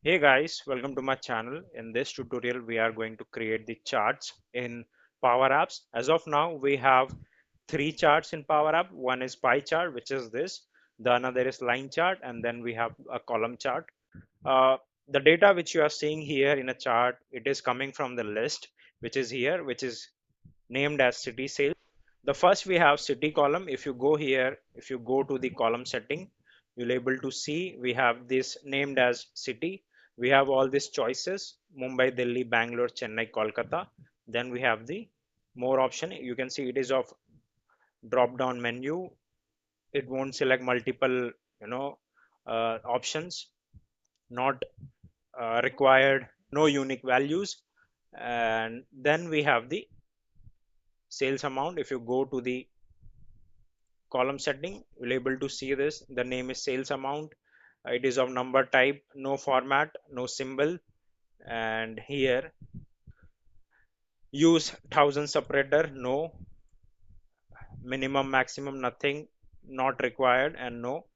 Hey guys, welcome to my channel. In this tutorial, we are going to create the charts in Power Apps. As of now, we have three charts in Power App. One is pie chart, which is this. The another is line chart, and then we have a column chart. Uh, the data which you are seeing here in a chart, it is coming from the list, which is here, which is named as city sales. The first we have city column. If you go here, if you go to the column setting, you'll able to see we have this named as city. We have all these choices: Mumbai, Delhi, Bangalore, Chennai, Kolkata. Then we have the more option. You can see it is of drop down menu. It won't select multiple, options, not required, no unique values. And then we have the sales amount. If you go to the column setting, you'll able to see this. The name is sales amount. It is of number type, no format, no symbol. And here use 1000 separator, no. Minimum, maximum, nothing, not required, and no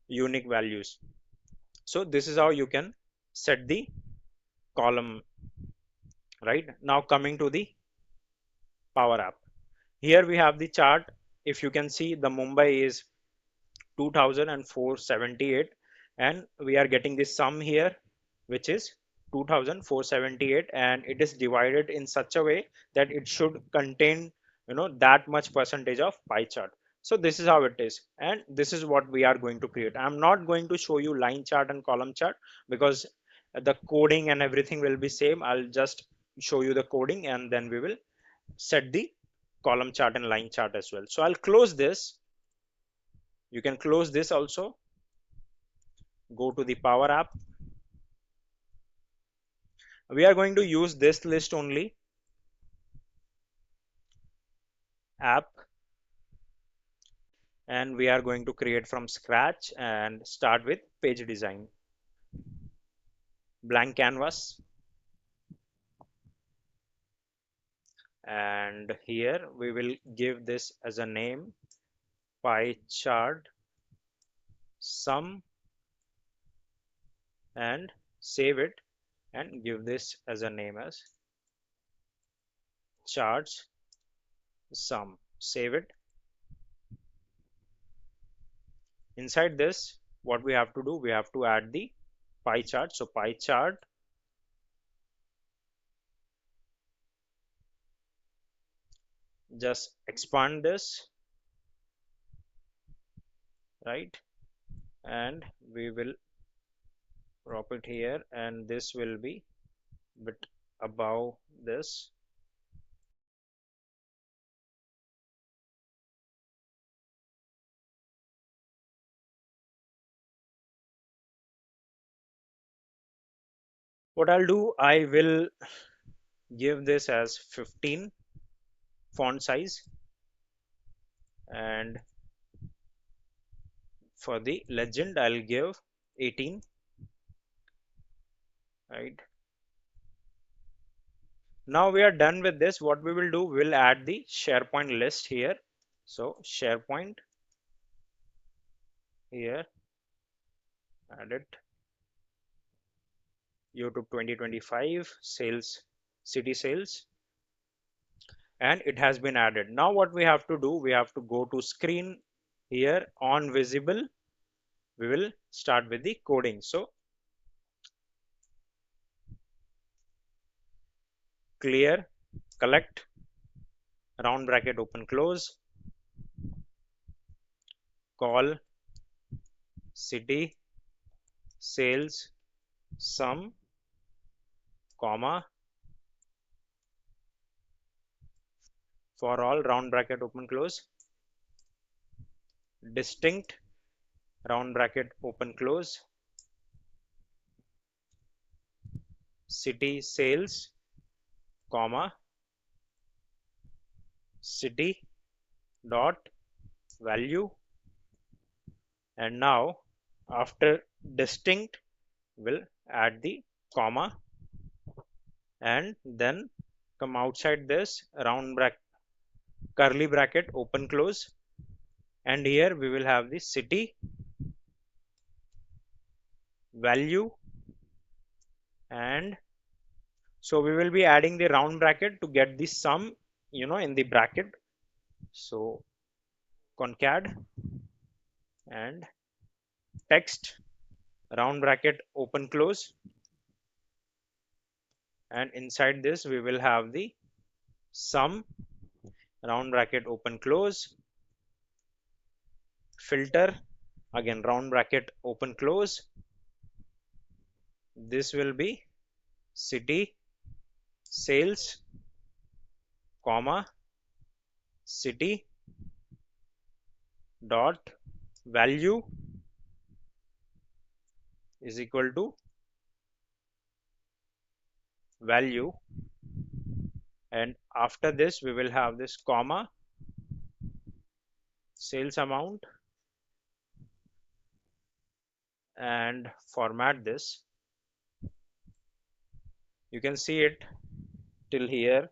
unique values. So this is how you can set the column. Right now, coming to the Power App, here we have the chart. If you can see, the Mumbai is 2478, and we are getting this sum here, which is 2478, and it is divided in such a way that it should contain that much percentage of pie chart. So this is how it is, and this is what we are going to create. I'm not going to show you line chart and column chart because the coding and everything will be same. I'll just show you the coding, and then we will set the column chart and line chart as well. So I'll close this. You can close this also. Go to the Power App. We are going to use this list only. App, and we are going to create from scratch and start with page design. Blank canvas, and here we will give this as a name, pie chart sum, and save it and give this as a name as charts sum. Save it. Inside this, what we have to do, we have to add the pie chart. So pie chart, just expand this, right, and we will drop it here, and this will be bit above this. What I'll do, I will give this as 15 font size, and for the legend I'll give 18, right. Now we are done with this. What we will do, we'll add the SharePoint list here. So SharePoint here, add it. YouTube 2025 sales, city sales, and it has been added. Now what we have to do, we have to go to screen here on visible. We will start with the coding. So clear, collect, round bracket, open close, call city sales sum, comma, for all, round bracket, open close, distinct, round bracket, open close, city sales, comma, city dot value. And now after distinct, we'll add the comma, and then come outside this, round bracket, curly bracket, open close, and here we will have the city value And so we will be adding the round bracket to get the sum, in the bracket. So concad and text round bracket open close, and inside this we will have the sum round bracket open close, filter again round bracket open close. This will be city sales, comma, city dot value is equal to value, and after this we will have this comma sales amount, and format this. You can see it till here.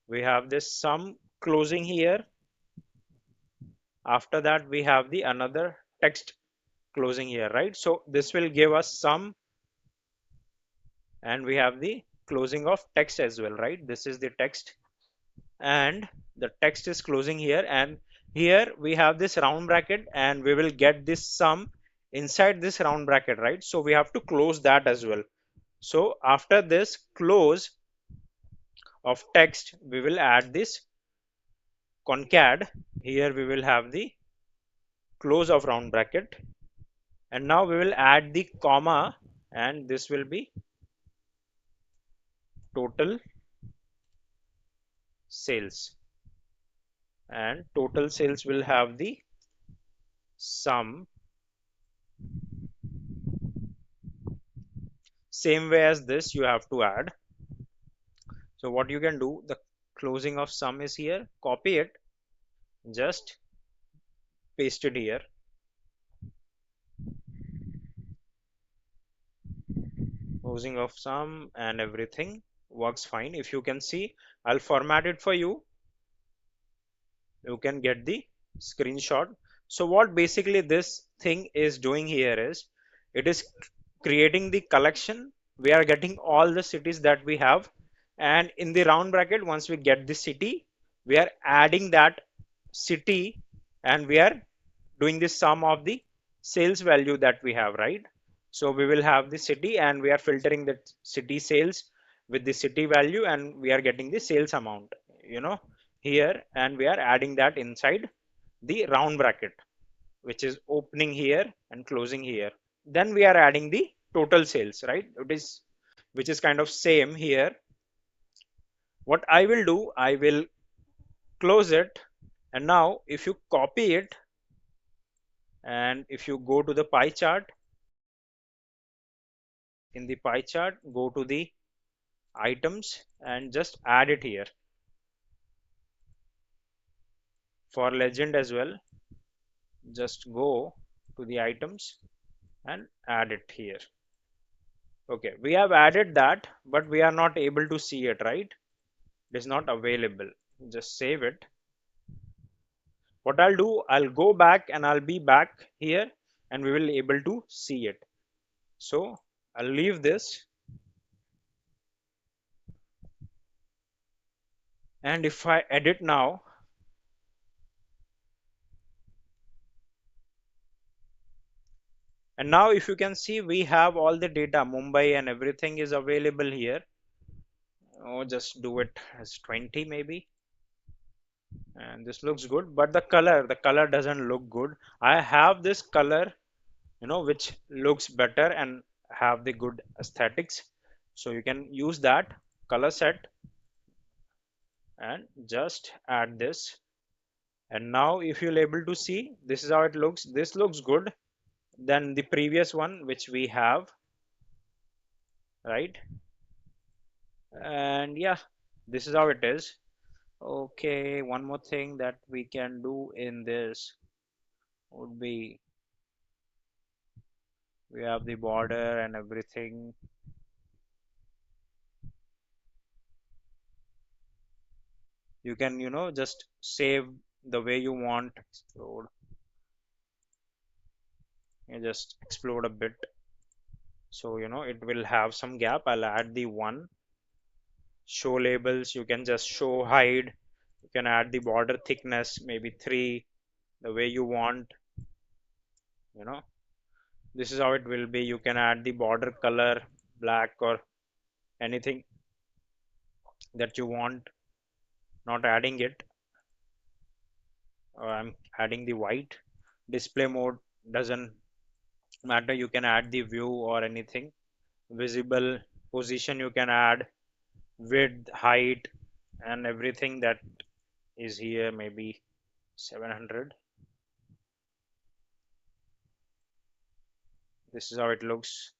We have this sum closing here. After that we have the another text closing here, right? So this will give us sum, and we have the closing of text as well, right? This is the text, and the text is closing here, and here we have this round bracket, and we will get this sum inside this round bracket, right? So we have to close that as well. So after this close of text we will add this concad. Here we will have the close of round bracket, and now we will add the comma, and this will be total sales, and total sales will have the sum same way as this you have to add. So what you can do, the closing of sum is here, copy it, just paste it here. Closing of sum and everything works fine. If you can see, I'll format it for you. You can get the screenshot. So what basically this thing is doing here is, it is creating the collection. We are getting all the cities that we have, and in the round bracket once we get the city, we are adding that city, and we are doing the sum of the sales value that we have, right? So we will have the city, and we are filtering the city sales with the city value, and we are getting the sales amount, here, and we are adding that inside the round bracket, which is opening here and closing here. Then we are adding the total sales, right? Which is kind of same here. What I will do, I will close it, and now if you copy it, and if you go to the pie chart, in the pie chart go to the items and just add it here. For legend as well, just go to the items and add it here. Okay, we have added that, but we are not able to see it, right? It is not available. Just save it. What I'll do, I'll go back and I'll be back here, and we will able to see it. So I'll leave this, and if I edit now, and now if you can see, we have all the data, Mumbai and everything is available here. Oh, just do it as 20 maybe, and this looks good, but the color doesn't look good. I have this color, which looks better and have the good aesthetics, so you can use that color set and just add this. And now if you're able to see, this is how it looks. This looks good than the previous one which we have, right? And yeah, this is how it is. Okay, one more thing that we can do in this would be, we have the border and everything. You can, just save the way you want. Explode. You just explode a bit. So it will have some gap. I'll add the one. Show labels, you can just show, hide. You can add the border thickness, maybe 3, the way you want. you know this is how it will be. You can add the border color, black or anything that you want. Not adding it, I'm adding the white. Display mode doesn't matter, you can add the view or anything. Visible position, you can add width, height, and everything that is here, maybe 700. This is how it looks.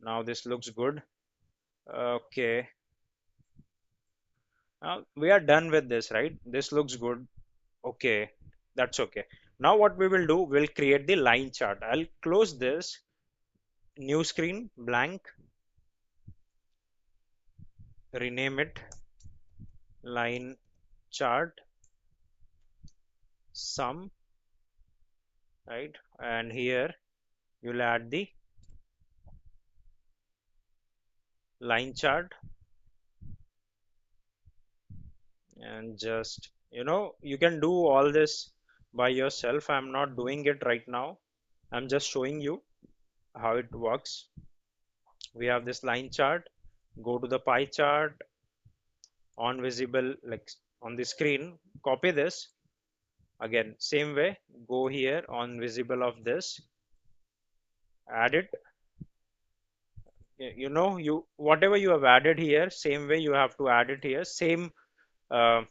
Now this looks good. Okay, now we are done with this, right? This looks good. Okay, that's okay. Now what we will do, we'll create the line chart. I'll close this, new screen, blank, rename it line chart sum, right? And here you'll add the line chart, and just you can do all this by yourself. I'm not doing it right now. I'm just showing you how it works. We have this line chart. Go to the pie chart, on visible, like on the screen. Copy this. Again, same way, go here on visible of this, add it. You whatever you have added here, same way you have to add it here. Same uh,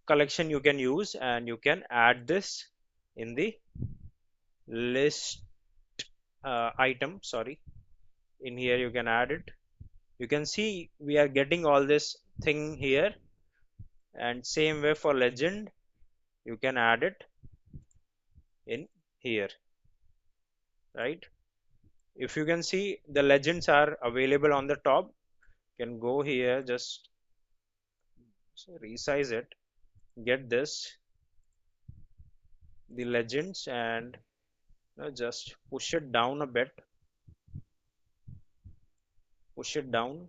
collection you can use, and you can add this in the list item. Sorry, in here you can add it. You can see we are getting all this thing here, and same way for legend, you can add it in here, right? If you can see, the legends are available on the top. You can go here, just resize it, get this, the legends, and just push it down a bit, push it down,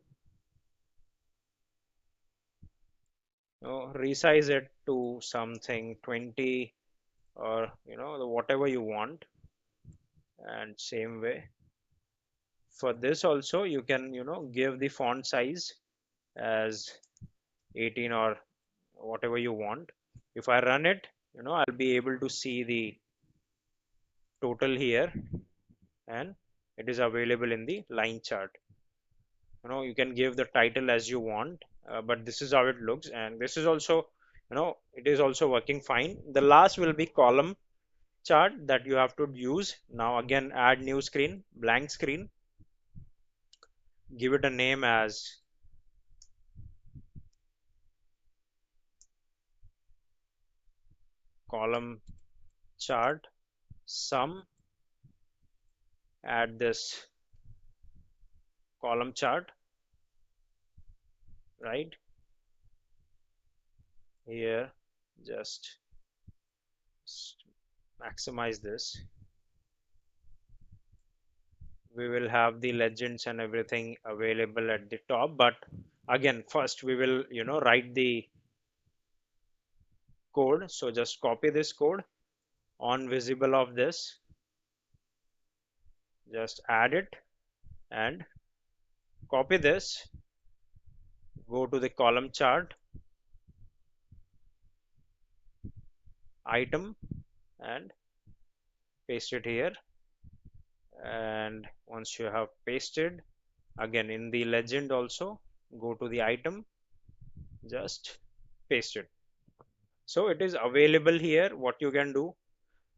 resize it to something 20, or whatever you want. And same way for this also, you can give the font size as 18 or whatever you want. If I run it, I'll be able to see the total here, and it is available in the line chart. You can give the title as you want, but this is how it looks, and this is also, it is also working fine. The last will be column chart that you have to use. Now again, add new screen, blank screen, give it a name as column chart sum, add this column chart, right here. Just maximize this. We will have the legends and everything available at the top, but again, first we will write the code. So just copy this code, on visible of this, just add it, and copy this, go to the column chart item, and paste it here. And once you have pasted, again in the legend also, go to the item, just paste it. So it is available here. What you can do,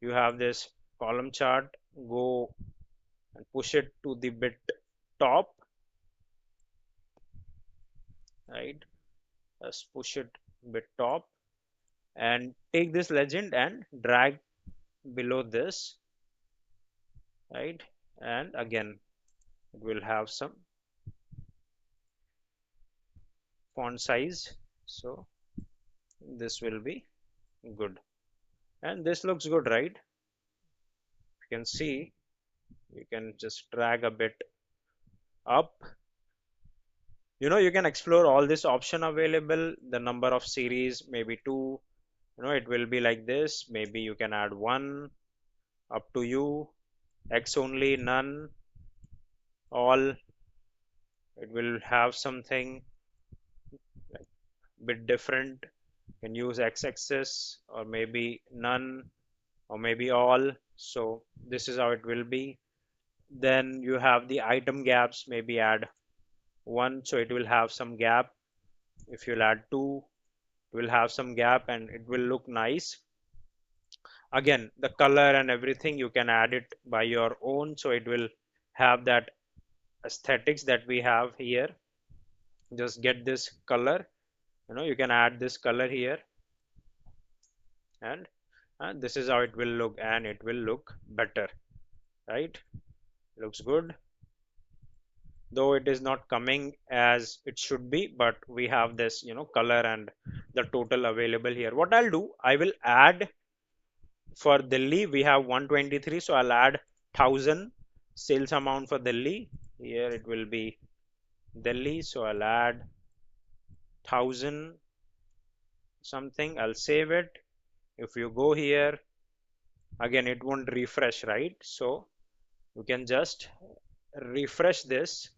you have this column chart, go and push it to the bit top, right? Just push it bit top, and take this legend and drag below this, right? And again, it will have some font size, so this will be good. And this looks good, right? You can see You can just drag a bit up. You can explore all this option available. The number of series, maybe two. It will be like this. Maybe you can add one, up to you. X only, none, all. It will have something like bit different. You can use x-axis, or maybe none, or maybe all. So this is how it will be. Then you have the item gaps. Maybe add one, so it will have some gap. If you'll add two, it will have some gap and it will look nice. Again, the color and everything, you can add it by your own, so it will have that aesthetics that we have here. Just get this color. You can add this color here, and this is how it will look, and it will look better, right? Looks good, though it is not coming as it should be, but we have this color and the total available here. What I'll do, I will add, for Delhi we have 123, so I'll add 1000 sales amount for Delhi. Here it will be Delhi, so I'll add 1000 something. I'll save it. If you go here again, it won't refresh, right? So you can just refresh this.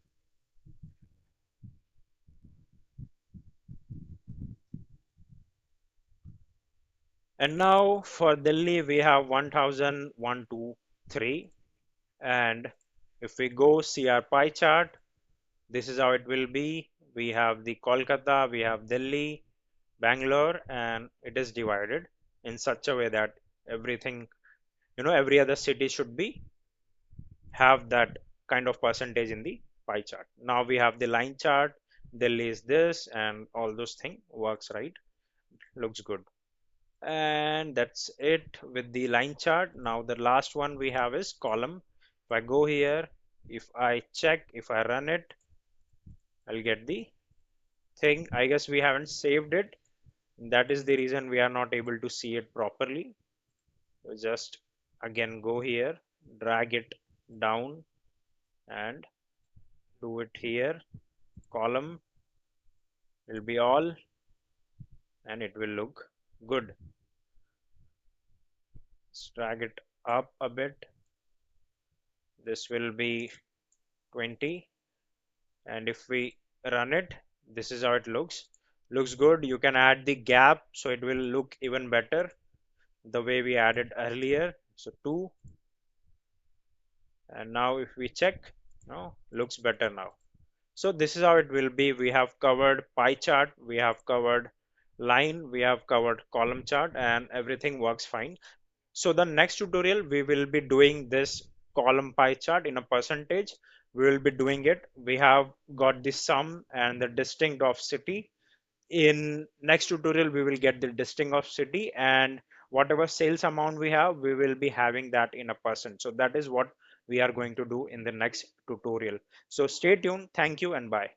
And now for Delhi we have 100123. And if we go see our pie chart, this is how it will be. We have the Kolkata, we have Delhi, Bangalore, and it is divided in such a way that everything, every other city should be have that kind of percentage in the pie chart. Now we have the line chart. Delhi is this, and all those things works, right? Looks good. And that's it with the line chart. Now the last one we have is column. If I go here, if I check, if I run it, I'll get the thing. I guess we haven't saved it. That is the reason we are not able to see it properly. So just again go here, drag it down, and do it here. Column will be all, and it will look good. Let's drag it up a bit. This will be 20, and if we run it, this is how it looks good. You can add the gap so it will look even better the way we added earlier. So 2, and now if we check, no, looks better now. So this is how it will be. We have covered pie chart, we have covered line, we have covered column chart, and everything works fine. So the next tutorial we will be doing this column pie chart in a percentage. We will be doing it. We have got the sum and the distinct of city. In next tutorial we will get the distinct of city, and whatever sales amount we have, we will be having that in a percent. So that is what we are going to do in the next tutorial. So stay tuned. Thank you and bye.